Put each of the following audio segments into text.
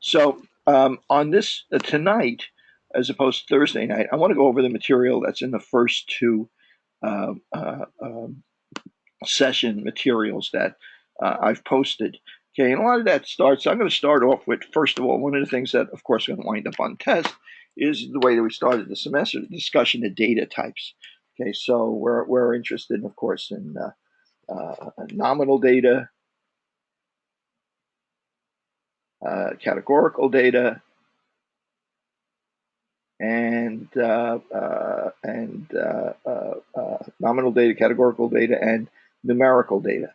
So on this tonight, as opposed to Thursday night, I want to go over the material that's in the first two uh, uh, um, session materials that I've posted. Okay, and a lot of that starts. I'm going to start off with, first of all, one of the things that, of course, going to wind up on test is the way that we started the semester, the discussion of data types. Okay, so we're interested, of course, in nominal data, categorical data, and nominal data, categorical data, and numerical data.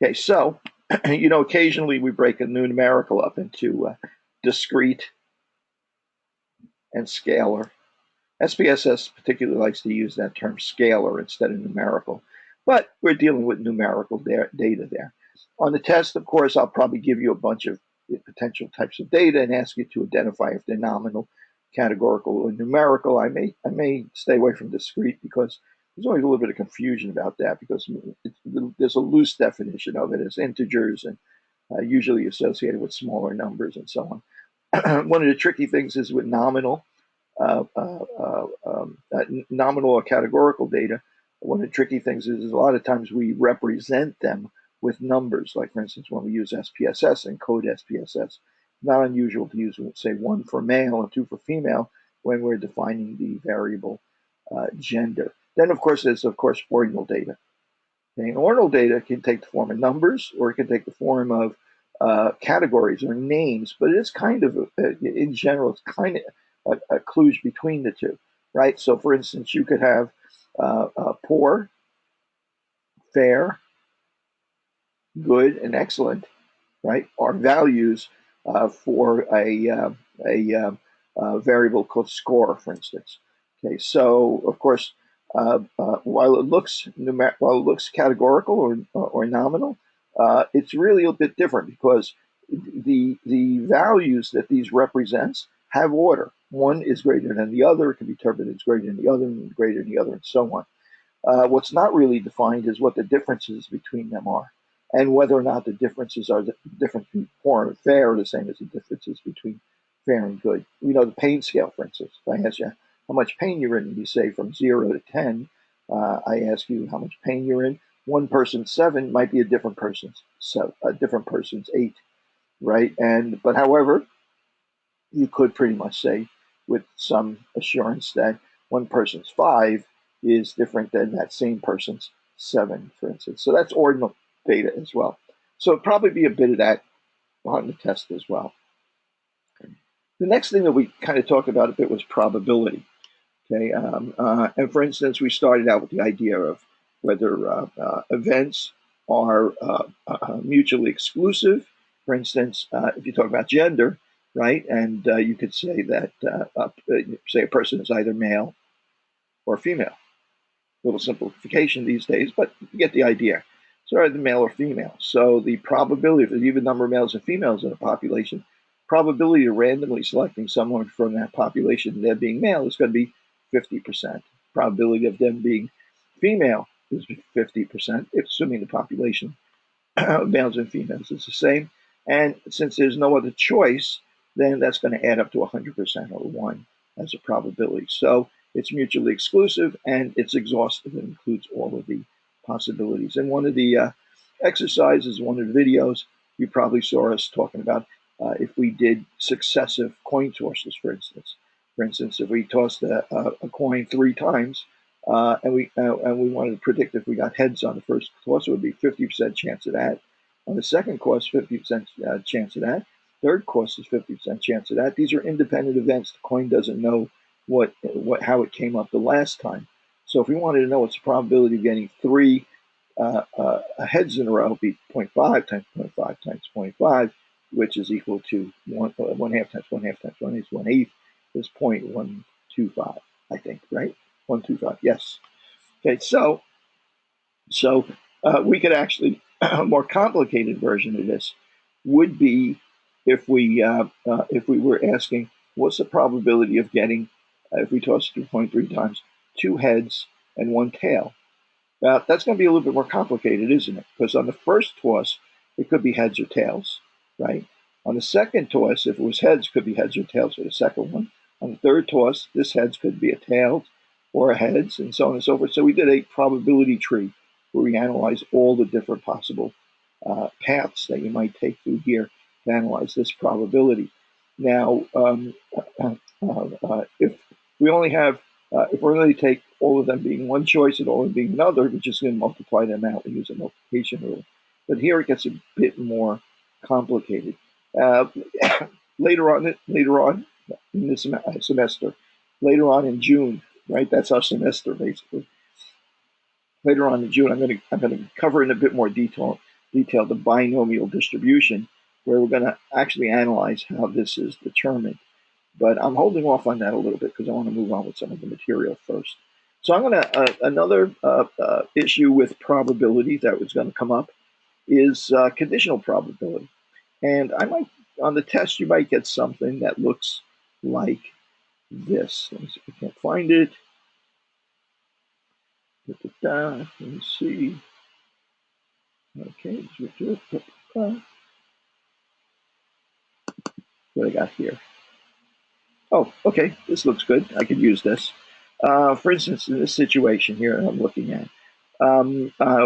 Okay, so occasionally we break a numerical up into discrete and scalar. SPSS particularly likes to use that term scalar instead of numerical, but we're dealing with numerical data there. On the test, of course, I'll probably give you a bunch of potential types of data and ask you to identify if they're nominal, categorical, or numerical. I may stay away from discrete because there's always a little bit of confusion about that because there's a loose definition of it as integers and usually associated with smaller numbers and so on. One of the tricky things is with nominal nominal or categorical data. One of the tricky things is a lot of times we represent them with numbers. Like, for instance, when we use SPSS and code SPSS, not unusual to use, say, 1 for male and 2 for female when we're defining the variable gender. Then, of course, there's, of course, ordinal data. Okay? And ordinal data can take the form of numbers or it can take the form of categories or names, but it's kind of, in general, it's kind of a kludge between the two, right? So, for instance, you could have poor, fair, good, and excellent, right? Are values for a variable called score, for instance. Okay, so of course, while it looks categorical or nominal, it's really a bit different because the values that these represents have order. One is greater than the other. It can be determined as greater than the other, and greater than the other, and so on. What's not really defined is what the differences between them are, and whether or not the differences are the difference between poor and fair are the same as the differences between fair and good. We know the pain scale, for instance. If I ask you how much pain you're in, you say from 0 to 10. I ask you how much pain you're in. One person's 7 might be a different person's different person's 8, right? But however, you could pretty much say with some assurance that one person's 5 is different than that same person's 7, for instance. So that's ordinal data as well. So it'd probably be a bit of that on the test as well. The next thing that we kind of talked about a bit was probability. Okay, and for instance, we started out with the idea of whether events are mutually exclusive. For instance, if you talk about gender, right, and you could say that say a person is either male or female. A little simplification these days, but you get the idea. So either male or female. So the probability, if there's even number of males and females in a population, probability of randomly selecting someone from that population, there being male, is going to be 50%. Probability of them being female is 50%, assuming the population of males and females is the same. And since there's no other choice, then that's going to add up to 100% or 1 as a probability. So it's mutually exclusive and it's exhaustive. It includes all of the possibilities. And one of the exercises, one of the videos, you probably saw us talking about if we did successive coin tosses, for instance. For instance, if we tossed a coin 3 times and we wanted to predict if we got heads on the first toss, it would be 50% chance of that. On the second course, 50% chance of that. Third course is 50% chance of that. These are independent events. The coin doesn't know how it came up the last time. So if we wanted to know what's the probability of getting 3 heads in a row, it'd be 0.5 times 0.5 times 0.5, which is equal to 1 half times 1 half times 1 is 1/8 is 0.125, I think, right? 125, yes. Okay, so we could actually, a more complicated version of this would be if we were asking what's the probability of getting, if we toss 2.3 times, 2 heads and 1 tail. That's going to be a little bit more complicated, isn't it? Because on the first toss, it could be heads or tails, right? On the second toss, if it was heads, it could be heads or tails for the second one. On the third toss, this heads could be a tails or a heads, and so on and so forth. So we did a probability tree where we analyzed all the different possible paths that you might take through here to analyze this probability. Now, if we only have, if we only take all of them being one choice and all of them being another, we're just going to multiply them out and use a multiplication rule. But here it gets a bit more complicated. Uh, later on in this semester, later on in June, right? That's our semester basically. Later on in June, I'm going to cover in a bit more detail the binomial distribution, where we're going to actually analyze how this is determined. But I'm holding off on that a little bit because I want to move on with some of the material first. So I'm going to another issue with probability that was going to come up is conditional probability. And I might, on the test, you might get something that looks like this. Let me see if I can't find it. Let me see. Okay, what I got here. Oh, okay, this looks good. I could use this. For instance, in this situation here I'm looking at,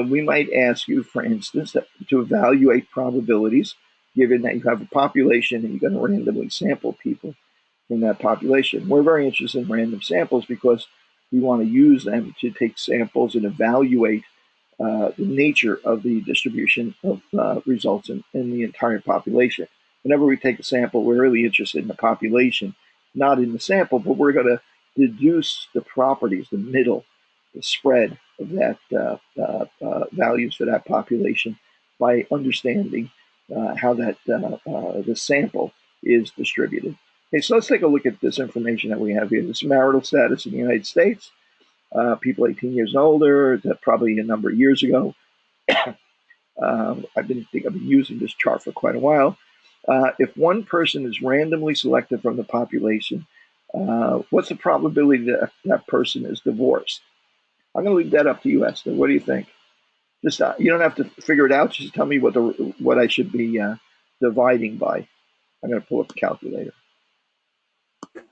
we might ask you, for instance, to evaluate probabilities, given that you have a population and you're going to randomly sample people in that population. We're very interested in random samples because we want to use them to take samples and evaluate the nature of the distribution of results in the entire population. Whenever we take a sample, we're really interested in the population, not in the sample, but we're going to deduce the properties, the middle, the spread of that values for that population by understanding how that the sample is distributed. Okay, so let's take a look at this information that we have here. This marital status in the United States. People 18 years and older, that probably a number of years ago. I've been using this chart for quite a while. If one person is randomly selected from the population, what's the probability that that person is divorced? I'm going to leave that up to you, Esther. What do you think? Just you don't have to figure it out. Just tell me what I should be dividing by. I'm going to pull up the calculator.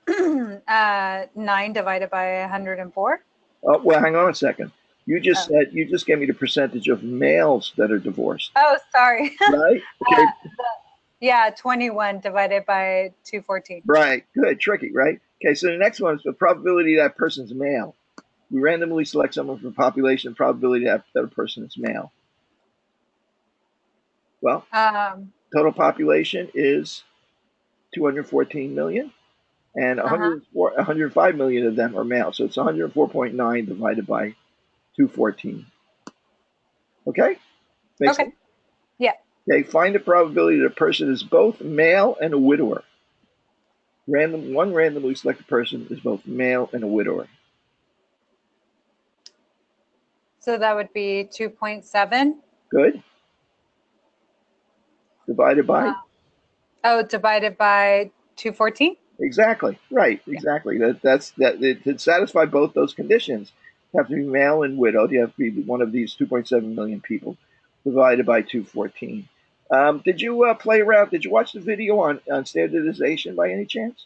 9 divided by 104. Well, hang on a second. You just said you just gave me the percentage of males that are divorced. Oh, sorry. Right? Okay. Yeah, 21 divided by 214. Right. Good. Tricky, right? Okay, so the next one is the probability that person's male. We randomly select someone from the population, probability that a person is male. Well, total population is 214 million, and 105 million of them are male. So it's 104.9 divided by 214. Okay? Makes okay. Sense? Yeah. Okay, find the probability that a person is both male and a widower. One randomly selected person is both male and a widower. So that would be 2.7. Good. Divided by? Divided by 214? Exactly. Right. Exactly. That's to satisfy both those conditions, you have to be male and widowed. You have to be one of these 2.7 million people divided by 214. Did you play around? Did you watch the video on standardization by any chance?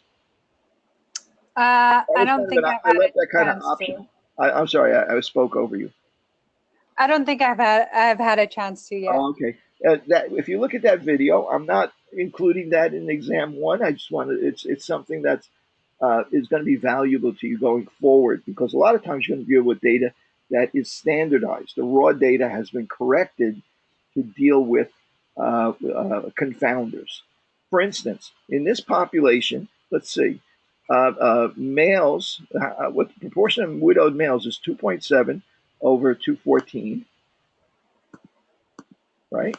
I don't think I left that kind of optional. I'm sorry, I spoke over you. I don't think I've had a chance to yet. Oh, okay. If you look at that video, I'm not including that in exam one. I just want to. It's something that's is going to be valuable to you going forward, because a lot of times you're going to deal with data that is standardized. The raw data has been corrected to deal with confounders. For instance, in this population, let's see, males, what the proportion of widowed males is 2.7 over 214, right?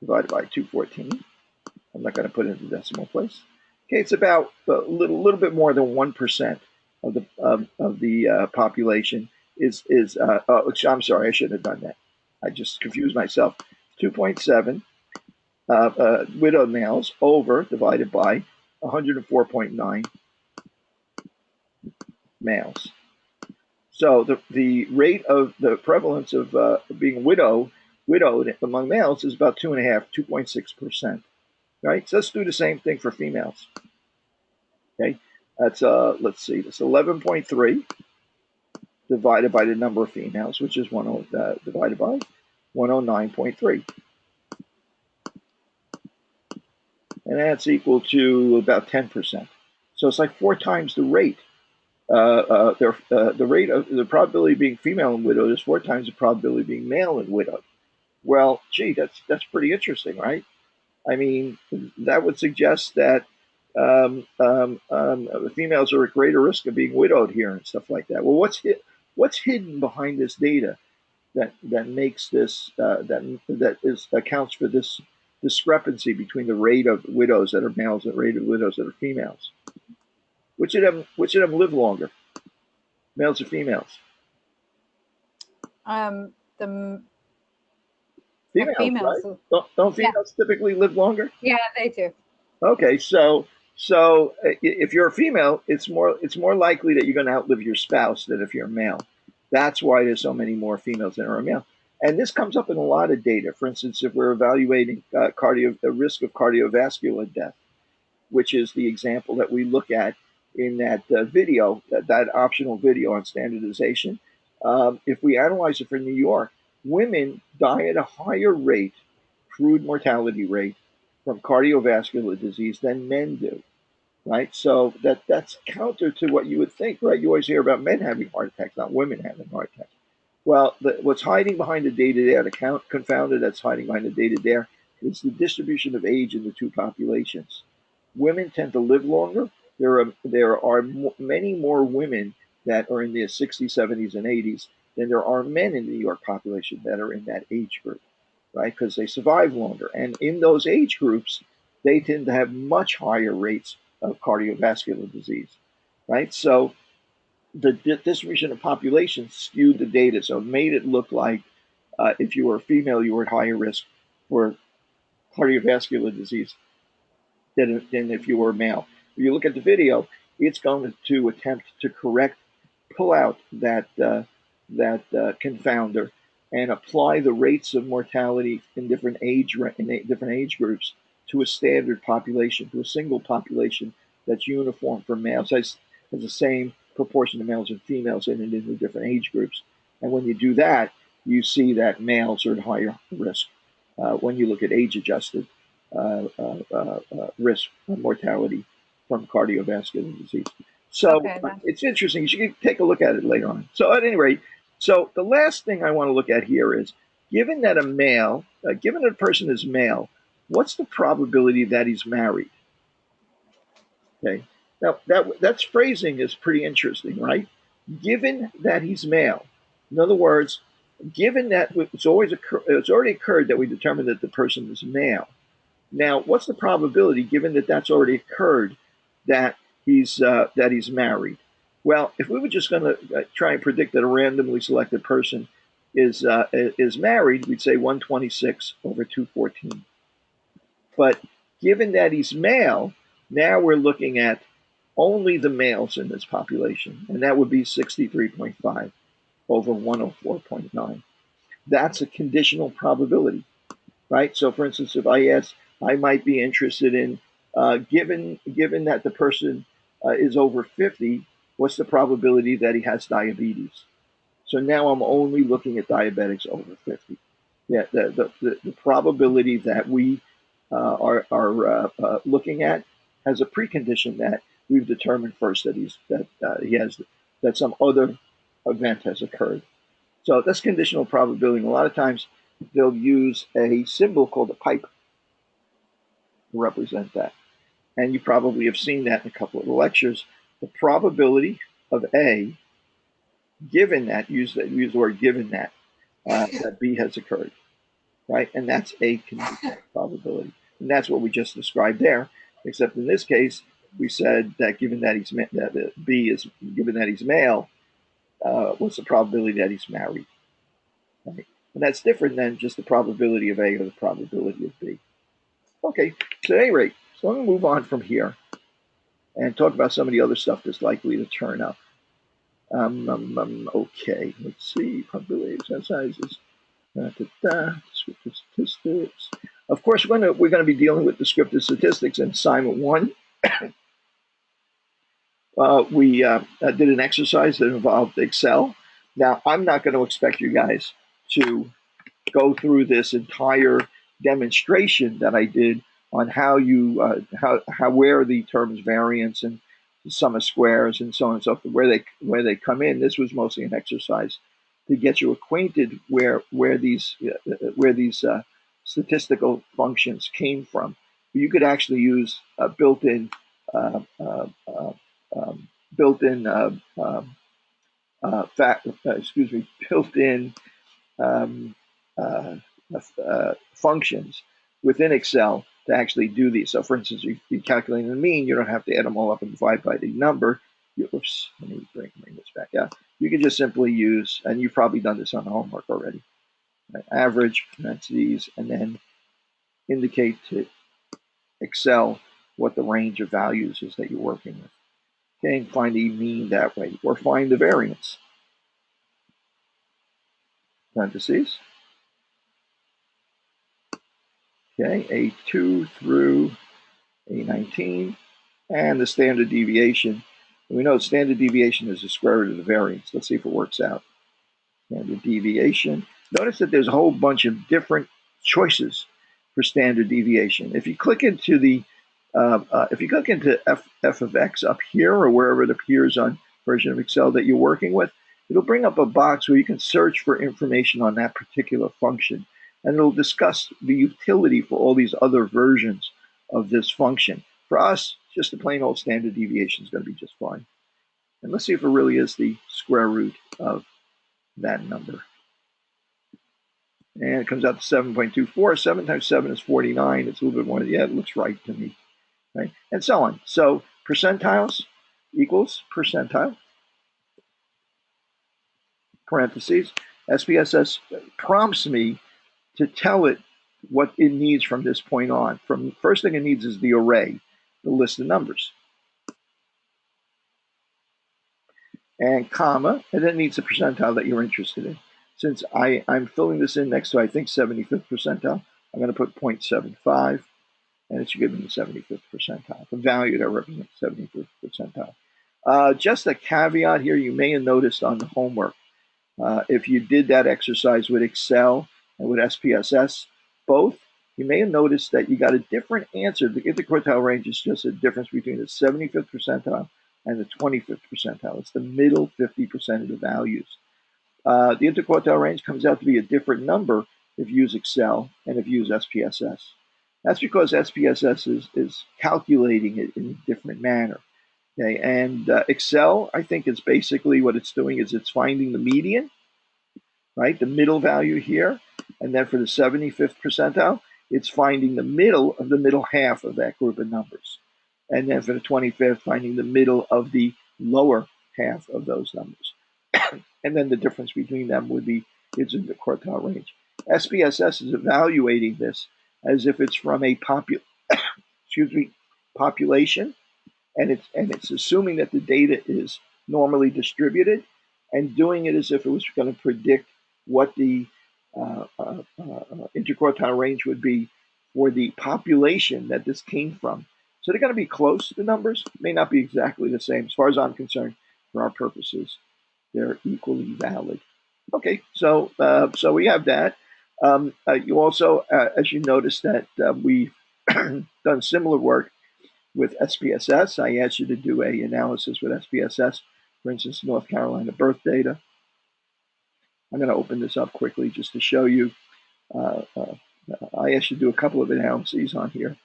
Divided by 214. I'm not going to put it in the decimal place. Okay, it's about a little bit more than 1% of the population is. I'm sorry, I shouldn't have done that. I just confused myself. 2.7 widowed males over divided by 104.9 males. So the rate of the prevalence of being widowed among males is about 2.6%. right? So let's do the same thing for females. Okay, that's let's see, that's 11.3 divided by the number of females, which is divided by 109.3, and that's equal to about 10%. So it's like 4 times the rate. The rate of the probability of being female and widowed is 4 times the probability of being male and widowed. Well, gee, that's pretty interesting, right? I mean, that would suggest that females are at greater risk of being widowed here and stuff like that. Well, what's hidden behind this data that makes this accounts for this discrepancy between the rate of widows that are males and the rate of widows that are females? Which of them live longer, males or females? The Females, right? females. Don't Yeah, females typically live longer? yeah, they do. Okay, so if you're a female, it's more likely that you're going to outlive your spouse than if you're a male. That's why there's so many more females than are male. And this comes up in a lot of data. For instance, if we're evaluating the risk of cardiovascular death, which is the example that we look at in that video, that optional video on standardization. If we analyze it for New York, women die at a higher rate, crude mortality rate, from cardiovascular disease than men do, right? So that's counter to what you would think, right? You always hear about men having heart attacks, not women having heart attacks. Well, what's hiding behind the data there, the confounder that's hiding behind the data there, is the distribution of age in the two populations. Women tend to live longer. There are many more women that are in their 60s, 70s, and 80s than there are men in the New York population that are in that age group, right? Because they survive longer. And in those age groups, they tend to have much higher rates of cardiovascular disease, right? So the distribution of population skewed the data. So it made it look like if you were a female, you were at higher risk for cardiovascular disease than if you were a male. If you look at the video, it's going to attempt to pull out that confounder and apply the rates of mortality in different age groups to a standard population, to a single population that's uniform for males, has the same proportion of males and females in it in the different age groups. And when you do that, you see that males are at higher risk when you look at age-adjusted risk of mortality from cardiovascular disease. So Okay, it's interesting. You should take a look at it later on. So at any rate, so the last thing I want to look at here is, given that given that a person is male, what's the probability that he's married? Okay. Now that's phrasing is pretty interesting, right? Given that he's male, in other words, given that it's already occurred that we determined that the person is male. Now, what's the probability, given that that's already occurred, that he's married? Well, if we were just going to try and predict that a randomly selected person is married, we'd say 126 over 214. But given that he's male, now we're looking at only the males in this population, and that would be 63.5 over 104.9. That's a conditional probability, right? So, for instance, if I might be interested in, given that the person is over 50, what's the probability that he has diabetes? So now I'm only looking at diabetics over 50. Yeah, the probability that we are looking at has a precondition that we've determined first that some other event has occurred. So that's conditional probability. And a lot of times they'll use a symbol called a pipe to represent that. And you probably have seen that in a couple of the lectures. The probability of A, given that, use the word given that B has occurred, right? And that's a conditional probability. And that's what we just described there, except in this case, we said that given that B is given that he's male, what's the probability that he's married? Right? And that's different than just the probability of A or the probability of B. Okay, so at any rate, so I'm going to move on from here and talk about some of the other stuff that's likely to turn up. Okay, let's see. Probability exercises. Descriptive statistics. Of course, we're going to be dealing with descriptive statistics in assignment 1. We did an exercise that involved Excel. Now, I'm not going to expect you guys to go through this entire demonstration that I did on how you where the terms variance and sum of squares and so on and so forth, where they come in. This was mostly an exercise to get you acquainted where these statistical functions came from. You could actually use built-in built-in built-in um, uh, functions within Excel to actually do these. So, for instance, if you're calculating the mean, you don't have to add them all up and divide by the number. Oops, let me bring this back out. You can just simply use, and you've probably done this on the homework already, right? Average, parentheses, and then indicate to Excel what the range of values is that you're working with. Okay, and find the mean that way, or find the variance. Parentheses. Okay, A2 through A19, and the standard deviation. And we know standard deviation is the square root of the variance. Let's see if it works out. Standard deviation. Notice that there's a whole bunch of different choices for standard deviation. If you click into the f of x up here or wherever it appears on version of Excel that you're working with, it'll bring up a box where you can search for information on that particular function, and it'll discuss the utility for all these other versions of this function. For us, just the plain old standard deviation is going to be just fine. And let's see if it really is the square root of that number. And it comes out to 7.24. 7 times 7 is 49. It's a little bit more. Yeah, it looks right to me. Right? And so on. So percentiles equals percentile. Parentheses. SPSS prompts me to tell it what it needs from this point on. First thing it needs is the array, the list of numbers. And comma, and then it needs the percentile that you're interested in. Since I'm filling this in next to, I think, 75th percentile, I'm going to put 0.75, and it should give me the 75th percentile, the value that represents 75th percentile. Just a caveat here, you may have noticed on the homework, if you did that exercise with Excel and with SPSS, both, you may have noticed that you got a different answer. The interquartile range is just a difference between the 75th percentile and the 25th percentile. It's the middle 50% of the values. The interquartile range comes out to be a different number if you use Excel and if you use SPSS. That's because SPSS is calculating it in a different manner. Okay, and Excel, I think, is basically what it's doing is it's finding the median, right, the middle value here, and then for the 75th percentile, it's finding the middle of the middle half of that group of numbers. And then for the 25th, finding the middle of the lower half of those numbers. And then the difference between them would be its interquartile range. SPSS is evaluating this as if it's from a population, and it's assuming that the data is normally distributed, and doing it as if it was going to predict what the interquartile range would be for the population that this came from. So they're going to be close. The numbers may not be exactly the same. As far as I'm concerned, for our purposes, they're equally valid. Okay, so we have that. You also, as you notice, that we've done similar work with SPSS. I asked you to do an analysis with SPSS, for instance, North Carolina birth data. I'm going to open this up quickly just to show you. I asked you to do a couple of analyses on here.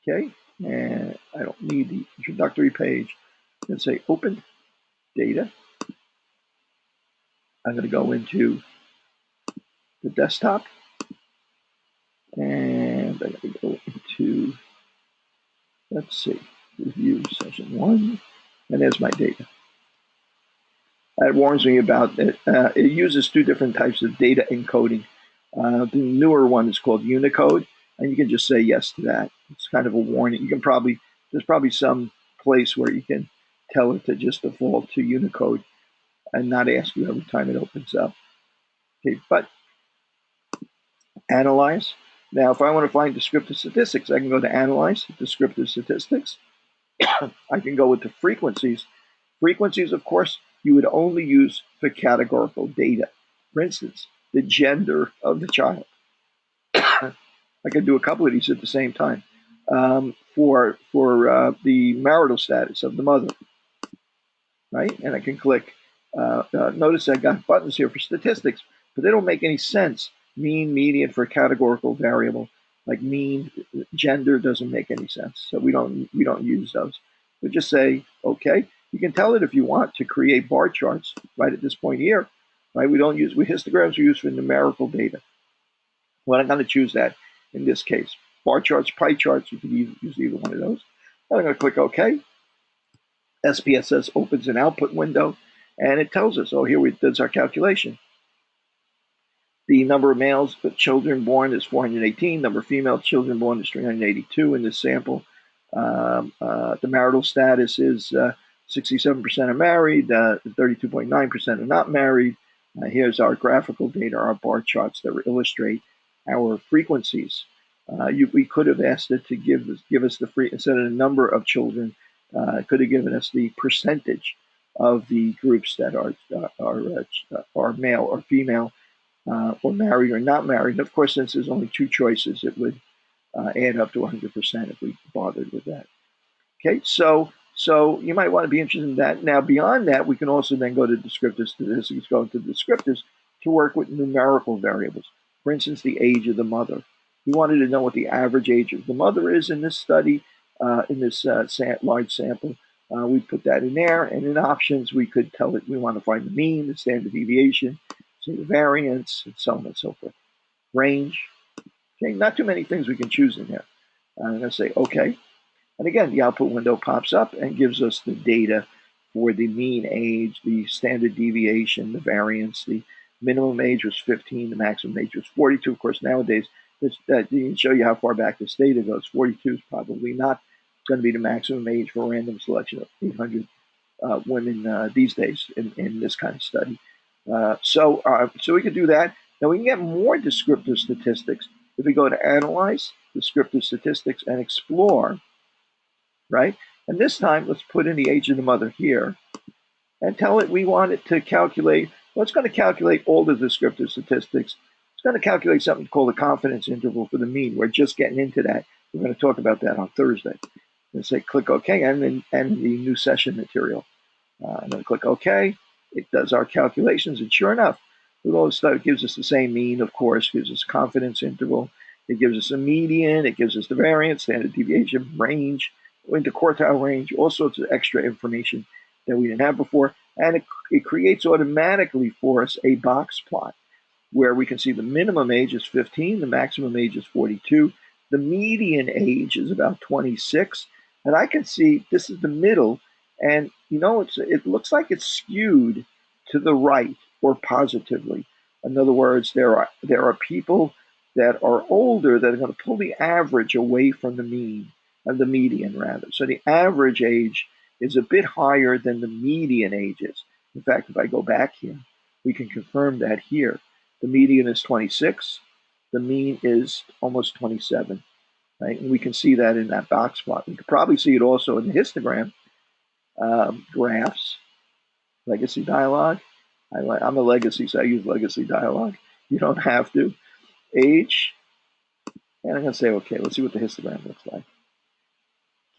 Okay, and I don't need the introductory page. I'm going to say open data. I'm going to go into the desktop, and I'm going to go into, let's see, review session 1, and there's my data. It warns me about it. It uses two different types of data encoding. The newer one is called Unicode, and you can just say yes to that. It's kind of a warning. You can probably, there's probably some place where you can tell it to just default to Unicode and not ask you every time it opens up. Okay, but Analyze. Now, if I want to find descriptive statistics, I can go to Analyze, Descriptive Statistics. I can go into Frequencies. Frequencies, of course, you would only use for categorical data. For instance, the gender of the child. I could do a couple of these at the same time. For the marital status of the mother, right? And I can click. Notice I got buttons here for statistics, but they don't make any sense. Mean, median for a categorical variable, like mean, gender doesn't make any sense. So we don't use those. We just say okay. You can tell it if you want to create bar charts right at this point here, right? We don't use histograms are used for numerical data. Well, I'm going to choose that in this case. Bar charts, pie charts, you can use either one of those. I'm going to click OK. SPSS opens an output window, and it tells us, oh, there's our calculation. The number of males children born is 418. Number of female children born is 382 in this sample. The marital status is 67% are married, 32.9% are not married. Here's our graphical data, our bar charts that illustrate our frequencies. We could have asked it to give us the instead of the number of children, it could have given us the percentage of the groups that are male or female, or married or not married. And of course, since there's only two choices, it would add up to 100% if we bothered with that. Okay, so you might want to be interested in that. Now, beyond that, we can also then go to descriptive statistics, go into descriptives to work with numerical variables. For instance, the age of the mother. We wanted to know what the average age of the mother is in this study, in this large sample. We put that in there, and in options, we could tell it we want to find the mean, the standard deviation, say the variance, and so on and so forth. Range. Okay, not too many things we can choose in there. I'm going to say OK. And again, the output window pops up and gives us the data for the mean age, the standard deviation, the variance. The minimum age was 15, the maximum age was 42. Of course, nowadays, that can show you how far back this data goes. 42 is probably not going to be the maximum age for a random selection of 800 women these days in this kind of study. So we could do that. Now we can get more descriptive statistics if we go to Analyze, Descriptive Statistics, and Explore, right? And this time, let's put in the age of the mother here and tell it we want it to calculate. Well, it's going to calculate all the descriptive statistics. It's going to calculate something called a confidence interval for the mean. We're just getting into that. We're going to talk about that on Thursday. And say click OK, and the new session material. I'm going to click OK. It does our calculations, and sure enough, with all this stuff, it gives us the same mean, of course, gives us confidence interval. It gives us a median. It gives us the variance, standard deviation, range, interquartile range, all sorts of extra information that we didn't have before. And it creates automatically for us a box plot where we can see the minimum age is 15, the maximum age is 42, the median age is about 26, and I can see this is the middle, and it looks like it's skewed to the right or positively. In other words, there are people that are older that are going to pull the average away from the mean, of the median rather. So the average age is a bit higher than the median age is. In fact, if I go back here, we can confirm that here. The median is 26. The mean is almost 27. Right? And we can see that in that box plot. We could probably see it also in the histogram graphs, legacy dialog. I'm a legacy, so I use legacy dialog. You don't have to. Age. And I'm going to say, okay, let's see what the histogram looks like.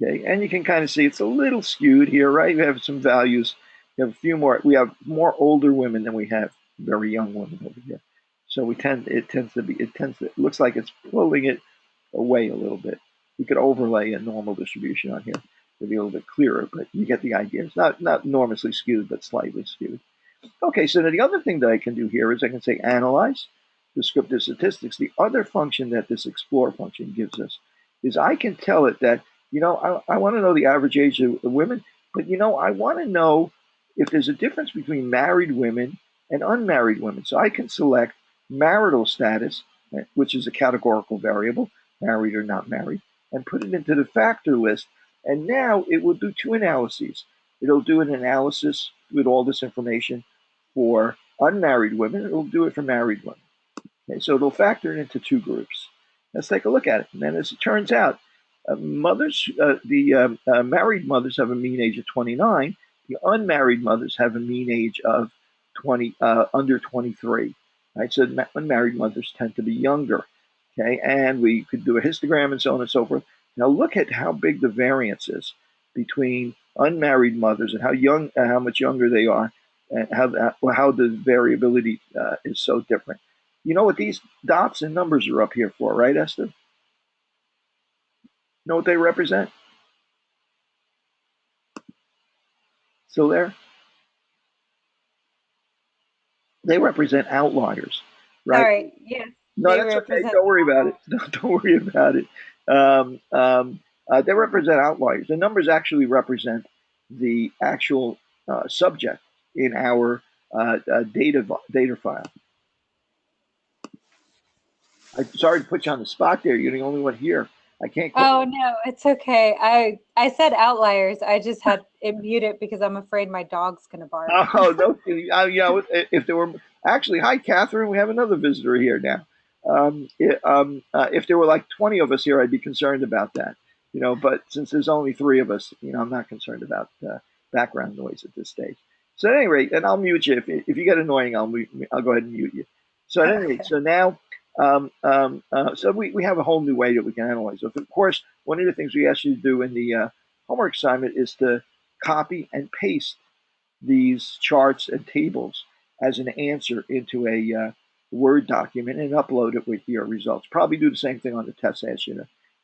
Okay, and you can kind of see it's a little skewed here, right? We have some values. We have more older women than we have very young women over here. So it looks like it's pulling it away a little bit. We could overlay a normal distribution on here to be a little bit clearer, but you get the idea. It's not enormously skewed, but slightly skewed. Okay, so now the other thing that I can do here is I can say Analyze, Descriptive Statistics. The other function that this Explore function gives us is I can tell it that, I want to know the average age of women, but, I want to know if there's a difference between married women and unmarried women. So I can select marital status, which is a categorical variable, married or not married, and put it into the factor list. And now it will do two analyses. It'll do an analysis with all this information for unmarried women. It'll do it for married women. Okay, so they'll factor it into two groups. Let's take a look at it. And then, as it turns out, the married mothers have a mean age of 29. The unmarried mothers have a mean age of under 23. Right, so unmarried mothers tend to be younger. Okay, and we could do a histogram and so on and so forth. Now look at how big the variance is between unmarried mothers and how much younger they are, and how the variability is so different. You know what these dots and numbers are up here for, right, Esther? Know what they represent? Still there? They represent outliers, right? Sorry. Yes, No, they that's okay. represent. Don't worry about it. No, don't worry about it. They represent outliers. The numbers actually represent the actual subject in our data file. I'm sorry to put you on the spot there. You're the only one here. I can't. Oh no, it's okay. I said outliers. I just had it muted because I'm afraid my dog's gonna bark. Oh no! If there were actually, hi Catherine, we have another visitor here now. If there were like 20 of us here, I'd be concerned about that. But since there's only three of us, I'm not concerned about background noise at this stage. So at any rate, and I'll mute you if you get annoying. I'll go ahead and mute you. So at any rate, Okay. so now, so we have a whole new way that we can analyze. So of course, one of the things we ask you to do in the homework assignment is to copy and paste these charts and tables as an answer into a Word document and upload it with your results. Probably do the same thing on the test.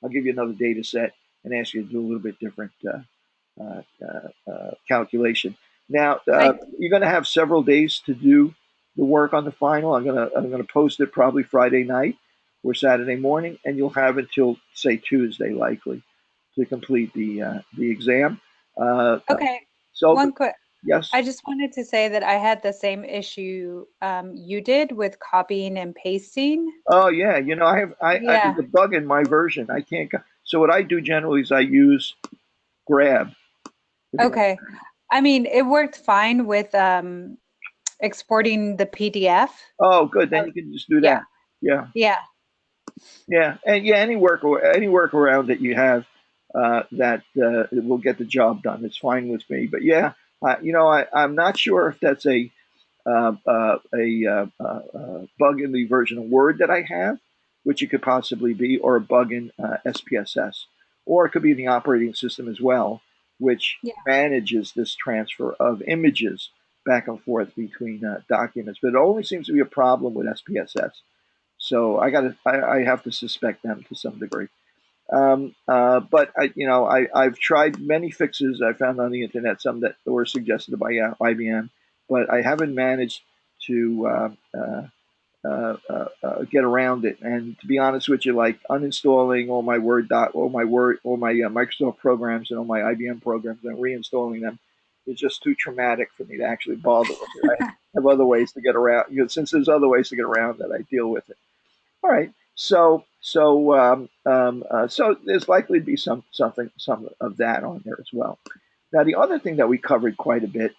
I'll give you another data set and ask you to do a little bit different calculation. Now, I you're going to have several days to do the work on the final. I'm gonna post it probably Friday night or Saturday morning, and you'll have until say Tuesday likely to complete the exam. Uh, uh, okay. so One quick. yes. I just wanted to say that I had the same issue you did with copying and pasting. Oh yeah, I there's Yeah. a bug in my version. I can't. So what I do generally is I use Grab. Okay. I mean, it worked fine with exporting the PDF. Oh, good. Then Oh, you can just do that. yeah. Yeah, Yeah. yeah, and yeah, any workaround that you have that will get the job done. It's fine with me. But yeah, I'm not sure if that's a bug in the version of Word that I have, which it could possibly be, or a bug in SPSS, or it could be in the operating system as well, which Yeah. manages this transfer of images back and forth between documents. But it only seems to be a problem with SPSS. So I have to suspect them to some degree. But I've tried many fixes I found on the internet, some that were suggested by IBM, but I haven't managed to get around it. And to be honest with you, like uninstalling all my Microsoft programs and all my IBM programs and reinstalling them is just too traumatic for me to actually bother with it. I have other ways to get around. Since there's other ways to get around that, I deal with it. All right. So there's likely to be some of that on there as well. Now, the other thing that we covered quite a bit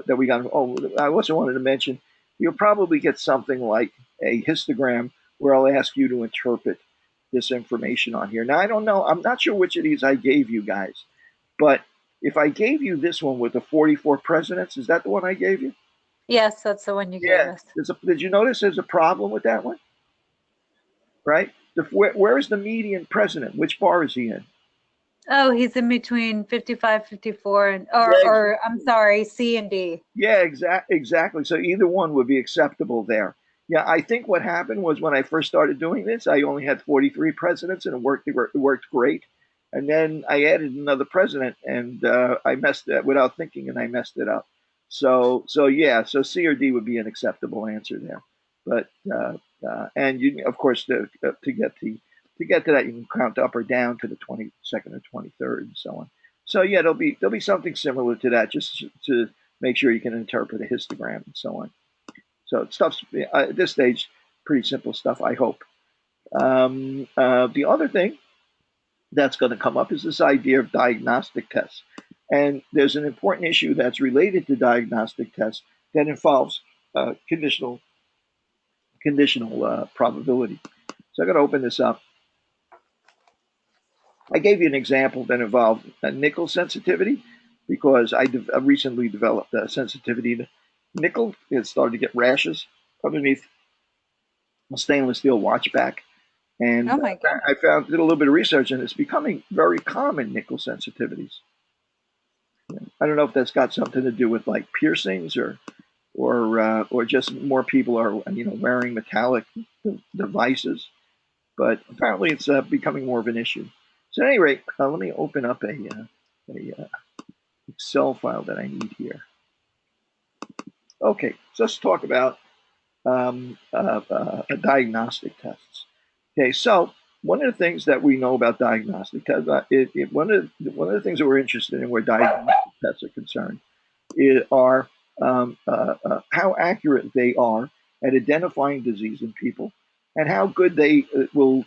that we got. Oh, I also wanted to mention you'll probably get something like a histogram where I'll ask you to interpret this information on here. Now, I don't know. I'm not sure which of these I gave you guys, but if I gave you this one with the 44 presidents, is that the one I gave you? Yes, that's the one you gave Yeah. us. Did you notice there's a problem with that one? Right? Where is the median president? Which bar is he in? Oh, he's in between 55, 54, and or Yeah, or I'm sorry, C and D. yeah, exactly. So either one would be acceptable there. Yeah, I think what happened was when I first started doing this, I only had 43 presidents, and it worked great. And then I added another president, and I messed it without thinking, and I messed it up. So yeah, so C or D would be an acceptable answer there. But and you of course to get to that, you can count up or down to the 22nd or 23rd and so on. So yeah, there'll be something similar to that, just to make sure you can interpret a histogram and so on. So stuff's at this stage pretty simple stuff, I hope. The other thing that's going to come up is this idea of diagnostic tests, and there's an important issue that's related to diagnostic tests that involves conditional conditional probability. So I'm going to open this up. I gave you an example that involved a nickel sensitivity because I recently developed a sensitivity to nickel. It started to get rashes underneath a stainless steel watch back. And Oh my goodness. I did a little bit of research, and it's becoming very common, nickel sensitivities. I don't know if that's got something to do with like piercings or just more people are wearing metallic devices, but apparently it's becoming more of an issue. So at any rate, let me open up a Excel file that I need here. Okay, so let's talk about diagnostic tests. Okay, so one of the things that we know about diagnostic tests, one of the things that we're interested in where diagnostic tests are concerned, are how accurate they are at identifying disease in people, and how good they will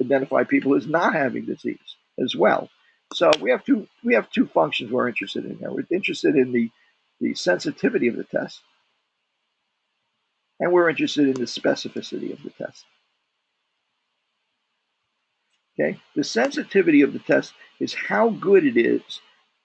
identify people as not having disease as well. So we have two functions we're interested in here. We're interested in the sensitivity of the test, and we're interested in the specificity of the test. Okay, the sensitivity of the test is how good it is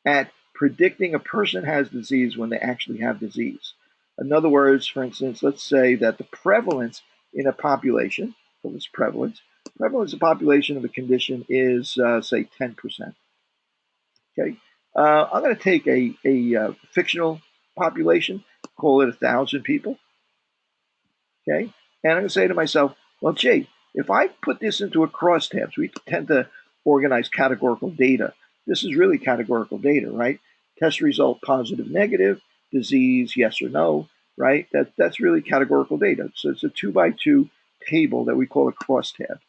at predicting a person has disease when they actually have disease. In other words, for instance, let's say that the prevalence in a population, so this prevalence of population of a condition is say 10%. Okay, I'm going to take a fictional population, call it 1,000 people. Okay, and I'm going to say to myself, well, gee, if I put this into a crosstabs, we tend to organize categorical data. This is really categorical data, right? Test result positive, negative, disease, yes or no, right? That's really categorical data. So it's a 2x2 table that we call a crosstab.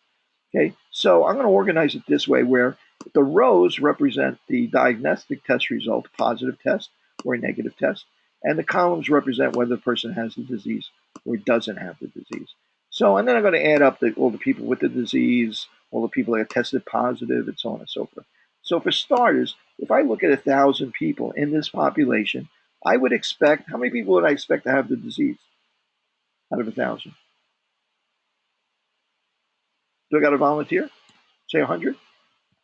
Okay, so I'm going to organize it this way where the rows represent the diagnostic test result, positive test or negative test, and the columns represent whether the person has the disease or doesn't have the disease. So, and then I'm going to add up all the people with the disease, all the people that tested positive, and so on and so forth. So, for starters, if I look at 1,000 people in this population, I would expect, how many people would I expect to have the disease out of 1,000? Do I got a volunteer? Say 100?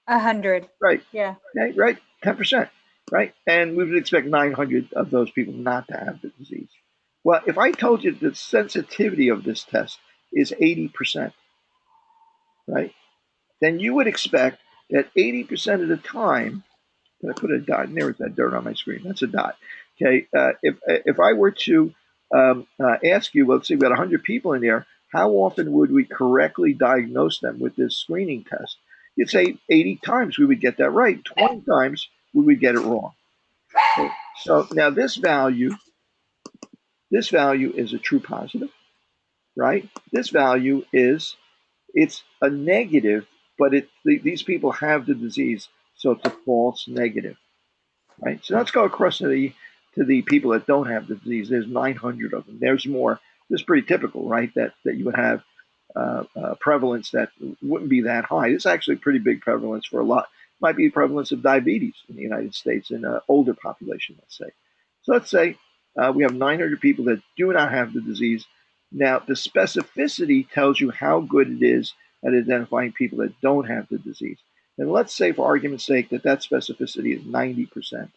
100. Right. Yeah. Okay, right. 10%. Right. And we would expect 900 of those people not to have the disease. Well, if I told you the sensitivity of this test is 80%, right, then you would expect that 80% of the time, I put a dot, and there was that dirt on my screen. That's a dot. Okay. If I were to ask you, well, let's see, we got 100 people in there, how often would we correctly diagnose them with this screening test? You'd say 80 times we would get that right. 20 times we would get it wrong. Okay. So now this value is a true positive, right? This value it's a negative, but these people have the disease, so it's a false negative, right? So let's go across to the people that don't have the disease. There's 900 of them. There's more. This is pretty typical, right? That you would have prevalence that wouldn't be that high. It's actually a pretty big prevalence for a lot. Might be prevalence of diabetes in the United States in an older population, let's say. So let's say we have 900 people that do not have the disease. Now, the specificity tells you how good it is at identifying people that don't have the disease. And let's say, for argument's sake, that specificity is 90%.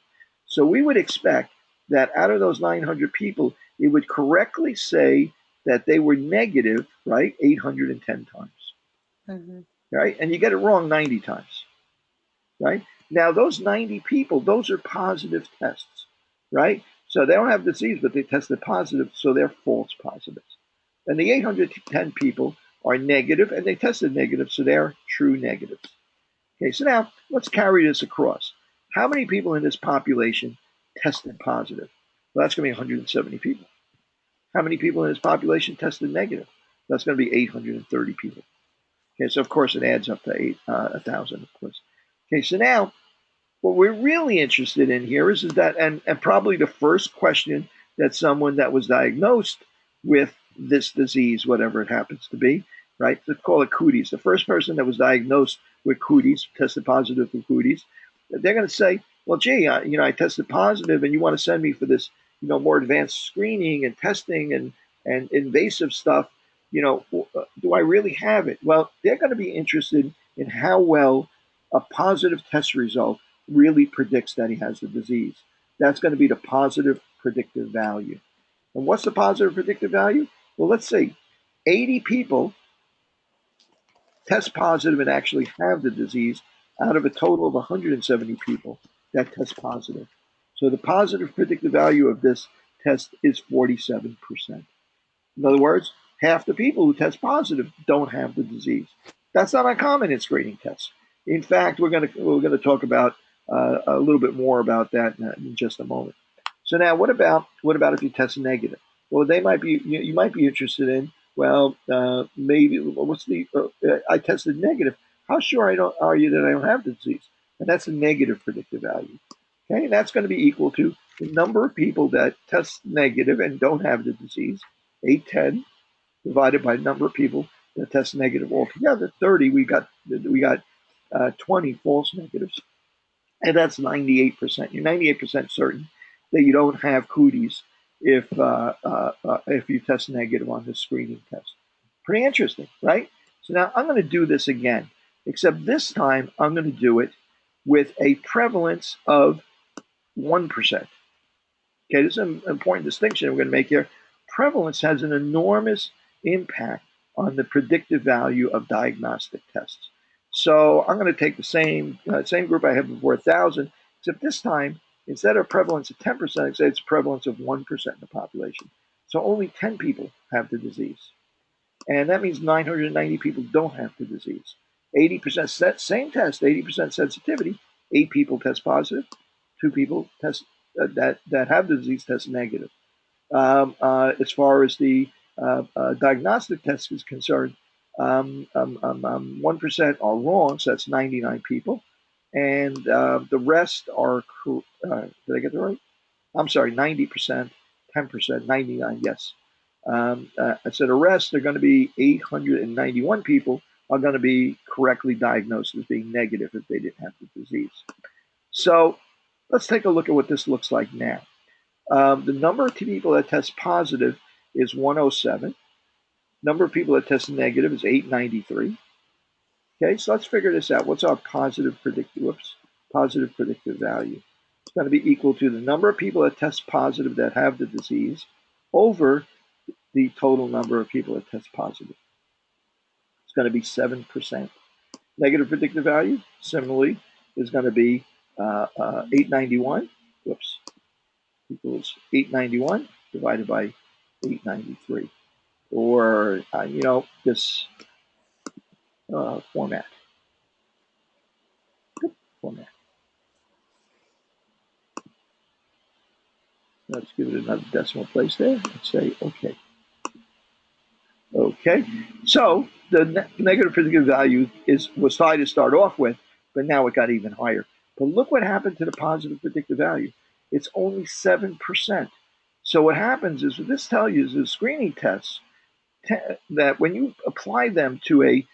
So we would expect that out of those 900 people, it would correctly say that they were negative, right, 810 times, Mm-hmm. right? And you get it wrong 90 times, right? Now, those 90 people, those are positive tests, right? So they don't have disease, but they tested positive, so they're false positives. And the 810 people are negative, and they tested negative, so they're true negatives. Okay, so now let's carry this across. How many people in this population tested positive? Well, that's going to be 170 people. How many people in this population tested negative? That's going to be 830 people. Okay, so of course it adds up to 1,000, of course. Okay, so now what we're really interested in here is that, and probably the first question that someone that was diagnosed with this disease, whatever it happens to be, right? Let's call it cooties. The first person that was diagnosed with cooties, tested positive for cooties, they're going to say, well, gee, I tested positive, and you want to send me for this, more advanced screening and testing and invasive stuff. do I really have it? Well, they're going to be interested in how well a positive test result really predicts that he has the disease. That's going to be the positive predictive value. And what's the positive predictive value? Well, let's say 80 people test positive and actually have the disease out of a total of 170 people that test positive. So the positive predictive value of this test is 47%. In other words, half the people who test positive don't have the disease. That's not uncommon in screening tests. In fact, we're going to talk about a little bit more about that in just a moment. So now, what about if you test negative? Well, you might be interested in, well, maybe what's the I tested negative. How sure are you that I don't have the disease? And that's a negative predictive value. Okay, and that's going to be equal to the number of people that test negative and don't have the disease, 810, divided by the number of people that test negative altogether, 30. We got 20 false negatives, and that's 98%. You're 98% certain that you don't have cooties if you test negative on this screening test. Pretty interesting, right? So now I'm going to do this again, except this time I'm going to do it with a prevalence of 1%. Okay, this is an important distinction we're going to make here. Prevalence has an enormous impact on the predictive value of diagnostic tests. So I'm going to take the same group I had before, 1,000, except this time, instead of prevalence of 10%, I say it's a prevalence of 1% in the population. So only 10 people have the disease. And that means 990 people don't have the disease. 80% same test, 80% sensitivity, 8 people test positive, 2 people test that have the disease test negative. As far as the diagnostic test is concerned, 1% are wrong, so that's 99 people, and the rest are. Did I get that right? I'm sorry, 90%, 10%, 99. Yes. So the rest are going to be 891 people are going to be correctly diagnosed as being negative if they didn't have the disease. So let's take a look at what this looks like now. The number of people that test positive is 107. Number of people that test negative is 893. Okay, so let's figure this out. What's our positive predictive value? It's going to be equal to the number of people that test positive that have the disease over the total number of people that test positive. It's going to be 7%. Negative predictive value, similarly, is going to be 891. Whoops. Equals 891 divided by 893. Or, this format. Let's give it another decimal place there and say OK. Okay, so the negative predictive value was high to start off with, but now it got even higher. But look what happened to the positive predictive value. It's only 7%. So what happens is, what this tells you is the screening tests that when you apply them to a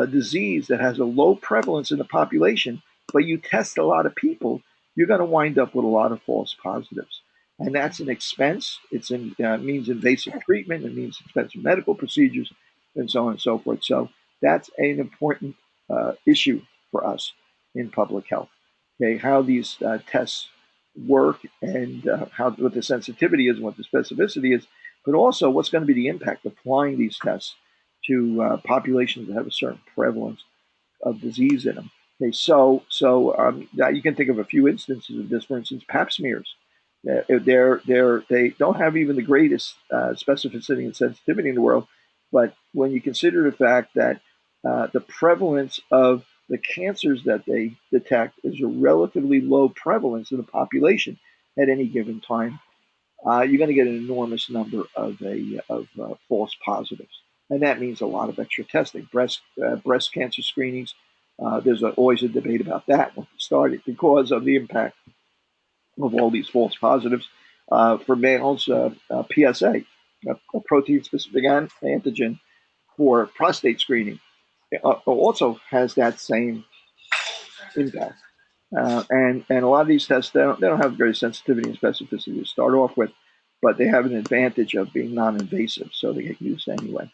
disease that has a low prevalence in the population, but you test a lot of people, you're going to wind up with a lot of false positives. And that's an expense. It means invasive treatment. It means expensive medical procedures, and so on and so forth. So that's an important issue for us in public health. Okay, how these tests work and what the sensitivity is and what the specificity is, but also what's going to be the impact of applying these tests to populations that have a certain prevalence of disease in them. Okay, so you can think of a few instances of this. For instance, Pap smears. They don't have even the greatest specificity and sensitivity in the world, but when you consider the fact that the prevalence of the cancers that they detect is a relatively low prevalence in the population at any given time, you're going to get an enormous number of false positives, and that means a lot of extra testing. Breast cancer screenings. There's always a debate about that when it started because of the impact of all these false positives. For males, PSA, a protein-specific antigen for prostate screening, also has that same impact. And a lot of these tests, they don't have very sensitivity and specificity to start off with. but they have an advantage of being non-invasive, so they get used anyway.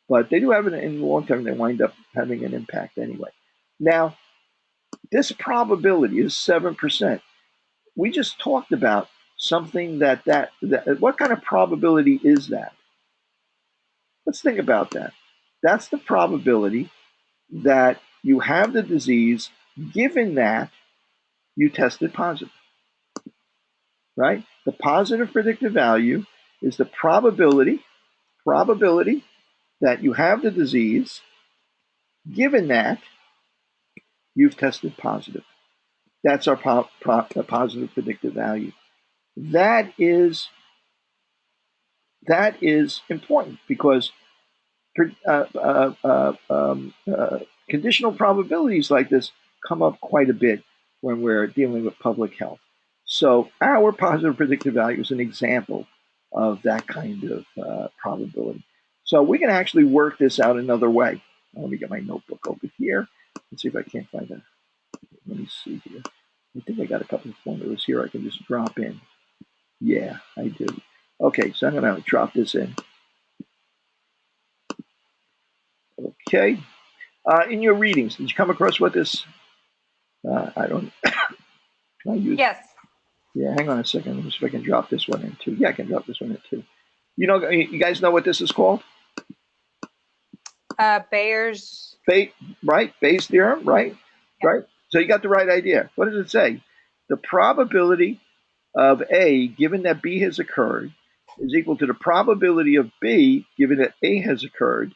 But they do have in the long term, they wind up having an impact anyway. Now, this probability is 7%. We just talked about something that what kind of probability is that? Let's think about that. That's the probability that you have the disease given that you tested positive, right? The positive predictive value is the probability that you have the disease given that you've tested positive. That's our positive predictive value. That is important because conditional probabilities like this come up quite a bit when we're dealing with public health. So our positive predictive value is an example of that kind of probability. So we can actually work this out another way. Let me get my notebook over here. Let's see if I can't find it. Let me see here. I think I got a couple of formulas here I can just drop in. Yeah, I do. Okay, so I'm going to drop this in. Okay. In your readings, did you come across what this? I don't. Can I use? Yes. Yeah, hang on a second. Let me see if I can drop this one in too. Yeah, I can drop this one in too. You guys know what this is called? Bayer's. Right? Bayes' theorem, right? Yeah. Right? So you got the right idea. What does it say? The probability of A, given that B has occurred, is equal to the probability of B, given that A has occurred,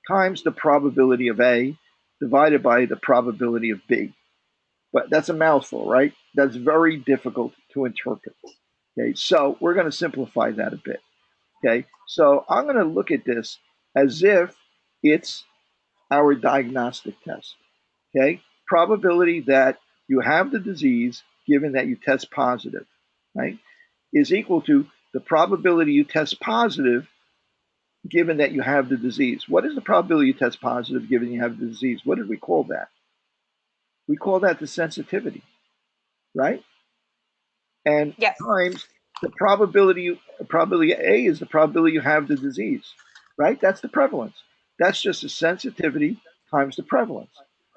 times the probability of A divided by the probability of B. But that's a mouthful, right? That's very difficult to interpret. Okay, so we're going to simplify that a bit. Okay, so I'm going to look at this as if it's our diagnostic test. Okay, probability that you have the disease given that you test positive, right, is equal to the probability you test positive given that you have the disease. What is the probability you test positive given you have the disease? What did we call that? We call that the sensitivity, right? And yes. times the probability A is the probability you have the disease, right? That's the prevalence. That's just the sensitivity times the prevalence,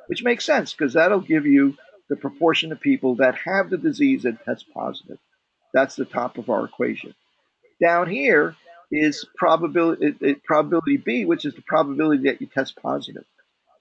which makes sense because that'll give you the proportion of people that have the disease and test positive. That's the top of our equation. Down here is probability B, which is the probability that you test positive.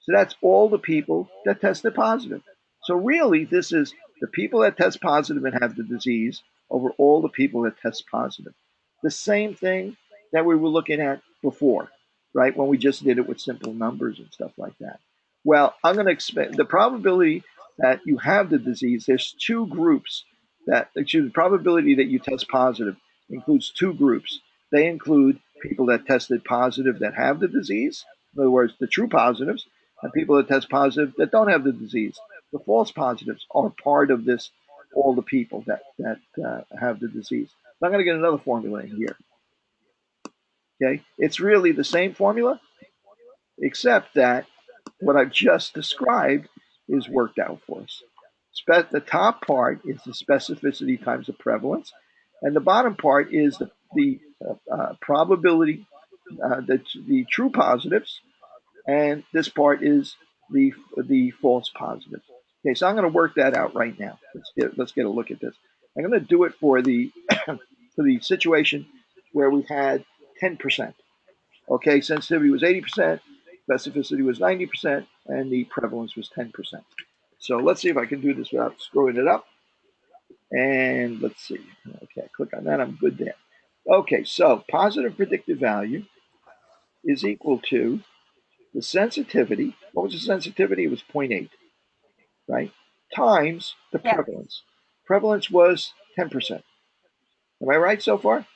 So that's all the people that tested positive. So really, this is the people that test positive and have the disease over all the people that test positive. The same thing that we were looking at before, right? When we just did it with simple numbers and stuff like that. Well, I'm going to expect the probability that you have the disease. There's two groups the probability that you test positive includes two groups. They include people that tested positive that have the disease, in other words, the true positives, and people that test positive that don't have the disease. The false positives are part of this, all the people that have the disease. So I'm going to get another formula in here. Okay, it's really the same formula, except that what I've just described is worked out for us. The top part is the specificity times the prevalence, and the bottom part is the probability, the true positives, and this part is the false positives. Okay, so I'm going to work that out right now. Let's get a look at this. I'm going to do it for the for the situation where we had 10%. Okay, sensitivity was 80%, specificity was 90%, and the prevalence was 10%. So let's see if I can do this without screwing it up. And let's see. Okay, click on that. I'm good there. Okay, so positive predictive value is equal to the sensitivity. What was the sensitivity? It was 0.8, right? Times the prevalence. Prevalence was 10%. Am I right so far?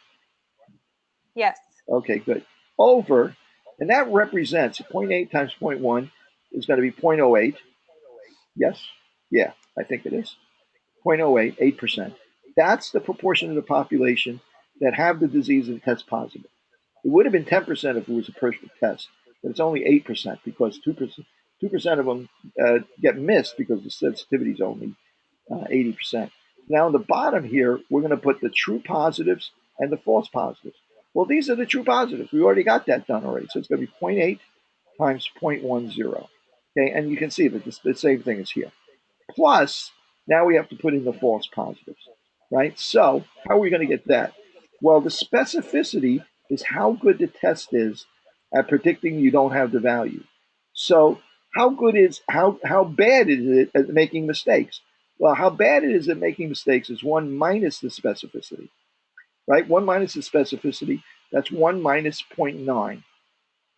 Yes. Okay, good. Over, and that represents 0.8 times 0.1 is going to be 0.08. Yes? Yeah, I think it is. 0.08, 8%. That's the proportion of the population that have the disease and test positive. It would have been 10% if it was a perfect test, but it's only 8% because 2% of them get missed because the sensitivity is only 80%. Now, on the bottom here, we're going to put the true positives and the false positives. Well, these are the true positives. We already got that done already. So it's going to be zero point 0.8 times 0.10. Okay, and you can see that the same thing is here. Plus, now we have to put in the false positives, right? So how are we going to get that? Well, the specificity is how good the test is at predicting you don't have the value. So how bad is it at making mistakes? Well, how bad it is at making mistakes is 1 minus the specificity, right? 1 minus the specificity, that's 1 minus 0.9,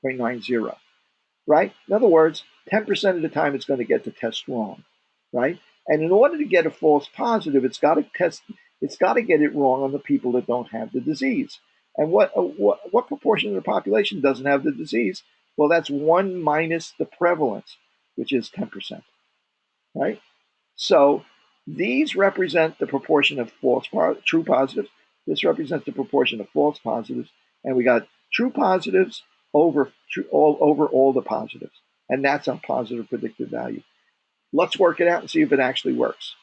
0.90, right? In other words, 10% of the time it's going to get the test wrong, right? And in order to get a false positive, it's got to get it wrong on the people that don't have the disease. And what proportion of the population doesn't have the disease? Well, that's 1 minus the prevalence, which is 10%, right? So these represent the proportion of true positives. This represents the proportion of false positives, and we got true positives over all the positives, and that's our positive predictive value. Let's work it out and see if it actually works.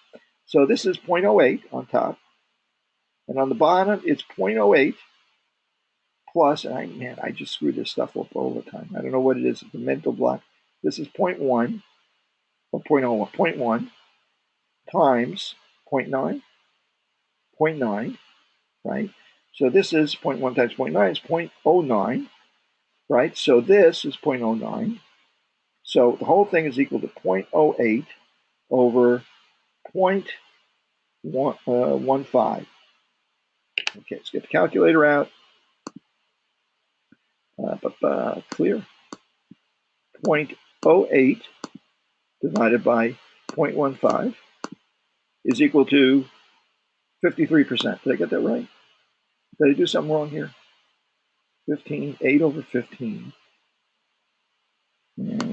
So this is 0.08 on top, and on the bottom it's 0.08 plus. And I just screwed this stuff up all the time. I don't know what it is. It's a mental block. This is 0.1 or 0.01, 0.1 times 0.9, 0.9, right? So this is 0.1 times 0.9 is 0.09, right? So this is 0.09. So the whole thing is equal to 0.08 over 0.15. Okay, let's get the calculator out. Clear. 0.08 divided by 0.15 is equal to 53%. Did I get that right? Did I do something wrong here? 8 over 15.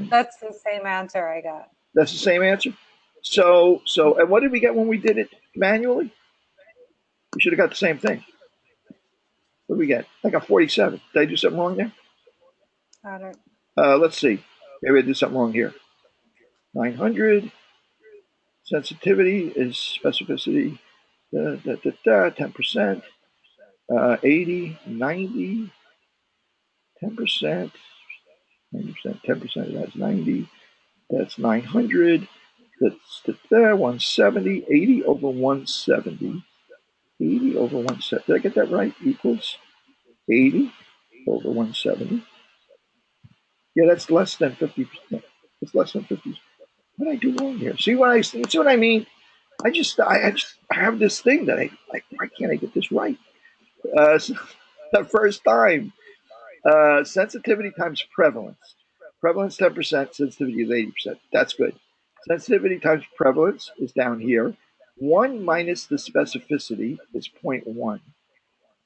That's the same answer I got. That's the same answer. So, and what did we get when we did it manually? We should have got the same thing. What did we get? I got 47. Did I do something wrong there? I don't. Let's see. Maybe I did something wrong here. 900. Sensitivity is specificity. 10%. 80, 90, 10%. 90%, 10%. That's 90. That's 900. That's 170. 80 over 170. 80 over 170. Did I get that right? Equals 80 over 170. Yeah, that's less than 50%. It's less than 50. What did I do wrong here? See what I mean? I have this thing that why can't I get this right? So the first time. Sensitivity times prevalence. Prevalence 10%, sensitivity is 80%. That's good. Sensitivity times prevalence is down here. 1 minus the specificity is 0.1.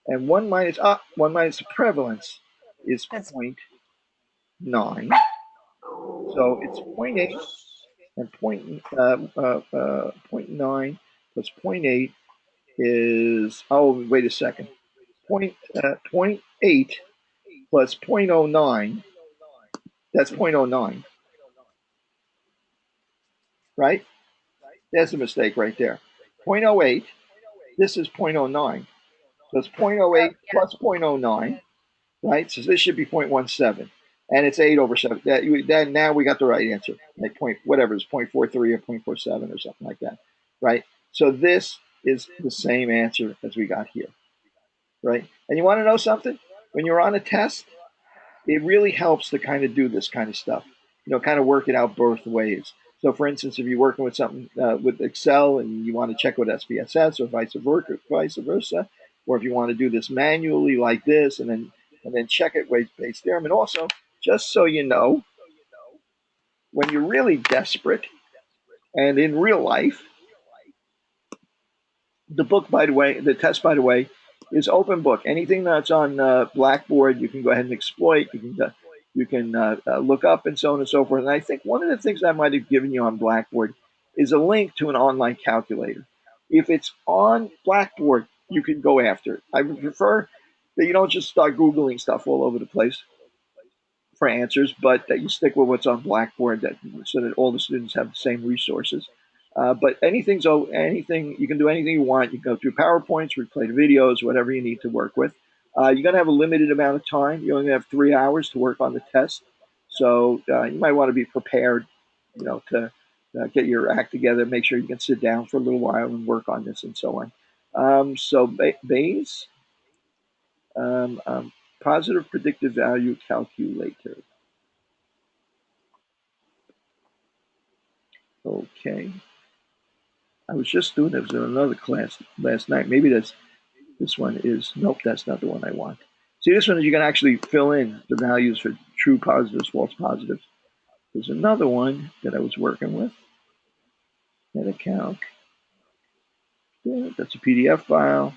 And 1 minus the prevalence is 0.9. So it's 0.8 and 0.9 plus 0.8 is, oh, wait a second. 0.8 plus 0.09, that's 0.09, right? That's a mistake right there. 0.08, this is 0.09. So it's 0.08 plus 0.09, right? So this should be 0.17. And it's 8 over 7. That now we got the right answer. Like whatever, it's 0.43 or 0.47 or something like that, right? So this is the same answer as we got here, right? And you want to know something? When you're on a test, it really helps to kind of do this kind of stuff, kind of work it out both ways. So, for instance, if you're working with something with Excel and you want to check with SPSS or vice versa, or if you want to do this manually like this and then check it with Bayes' theorem, and also just so you know, when you're really desperate and in real life, the test, by the way, is open book. Anything that's on Blackboard, you can go ahead and exploit. You can look up and so on and so forth. And I think one of the things I might have given you on Blackboard is a link to an online calculator. If it's on Blackboard, you can go after it. I would prefer that you don't just start Googling stuff all over the place for answers, but that you stick with what's on Blackboard so that all the students have the same resources. But anything you can do anything you want. You can go through PowerPoints, replay the videos, whatever you need to work with. You're going to have a limited amount of time. You only have 3 hours to work on the test, so you might want to be prepared, to get your act together. Make sure you can sit down for a little while and work on this and so on. So Bayes, um, um, positive predictive value calculator. Okay. I was just doing this in another class last night. Maybe this one is, nope, that's not the one I want. See, this one is you can actually fill in the values for true positives, false positives. There's another one that I was working with. Metacalc. Yeah, that's a PDF file.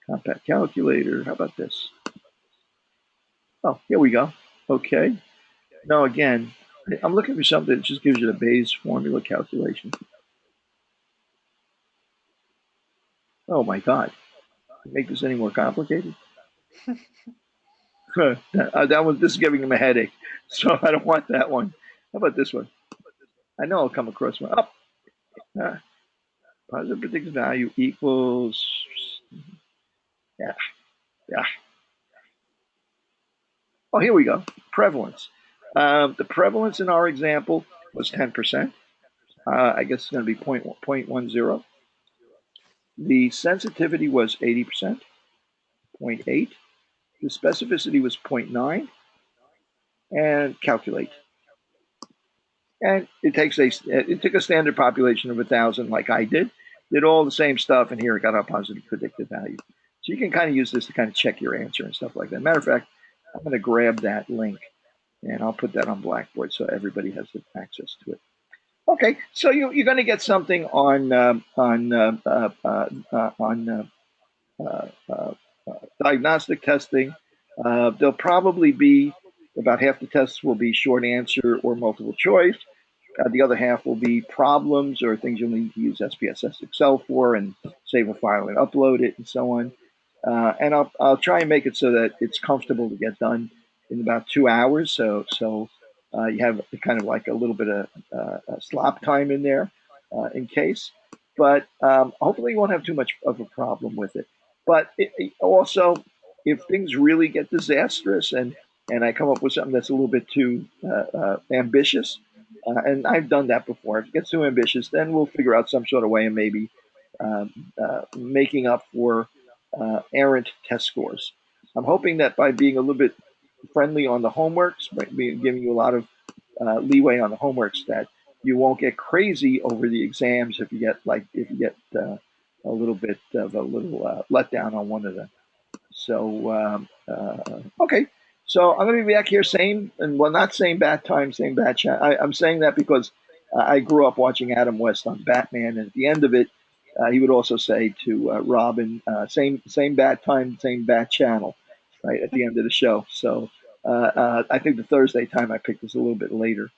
Compact calculator. How about this? Oh, here we go. Okay. Now again, I'm looking for something that just gives you the Bayes formula calculation. Oh my God. Make this any more complicated? That one, this is giving him a headache. So I don't want that one. How about this one? I know I'll come across one. Uh, positive predicted value equals, yeah, yeah. Oh, here we go. Prevalence. The prevalence in our example was 10%. I guess it's going to be 0.10. The sensitivity was 80%, 0.8. The specificity was 0.9. And calculate. And it took a standard population of 1,000 like I did all the same stuff, and here it got our positive predictive value. So you can kind of use this to kind of check your answer and stuff like that. Matter of fact, I'm going to grab that link and I'll put that on Blackboard so everybody has access to it. Okay, so you're going to get something on diagnostic testing. There'll probably be about half the tests will be short answer or multiple choice. The other half will be problems or things you'll need to use SPSS Excel for and save a file and upload it and so on. And I'll try and make it so that it's comfortable to get done in about 2 hours. So you have kind of like a little bit of slop time in there in case. But hopefully you won't have too much of a problem with it. But also, if things really get disastrous and I come up with something that's a little bit too ambitious, and I've done that before. If it gets too ambitious, then we'll figure out some sort of way of maybe making up for errant test scores. I'm hoping that by being a little bit friendly on the homeworks, by giving you a lot of leeway on the homeworks, that you won't get crazy over the exams if you get a little bit of a little letdown on one of them. So okay, so I'm going to be back here, same and well, not same bat time, same bat chat. I'm saying that because I grew up watching Adam West on Batman, and at the end of it, he would also say to Robin, same bat time, same bat channel, right at the end of the show. So I think the Thursday time I picked is a little bit later,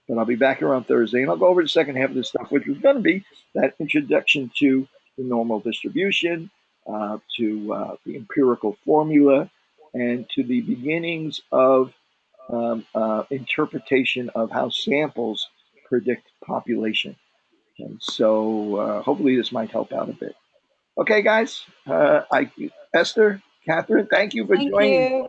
but I'll be back here on Thursday, and I'll go over the second half of this stuff, which is going to be that introduction to the normal distribution, to the empirical formula, and to the beginnings of interpretation of how samples predict population. And so hopefully this might help out a bit. Okay, guys. Esther, Catherine, thank you for Thank joining. you.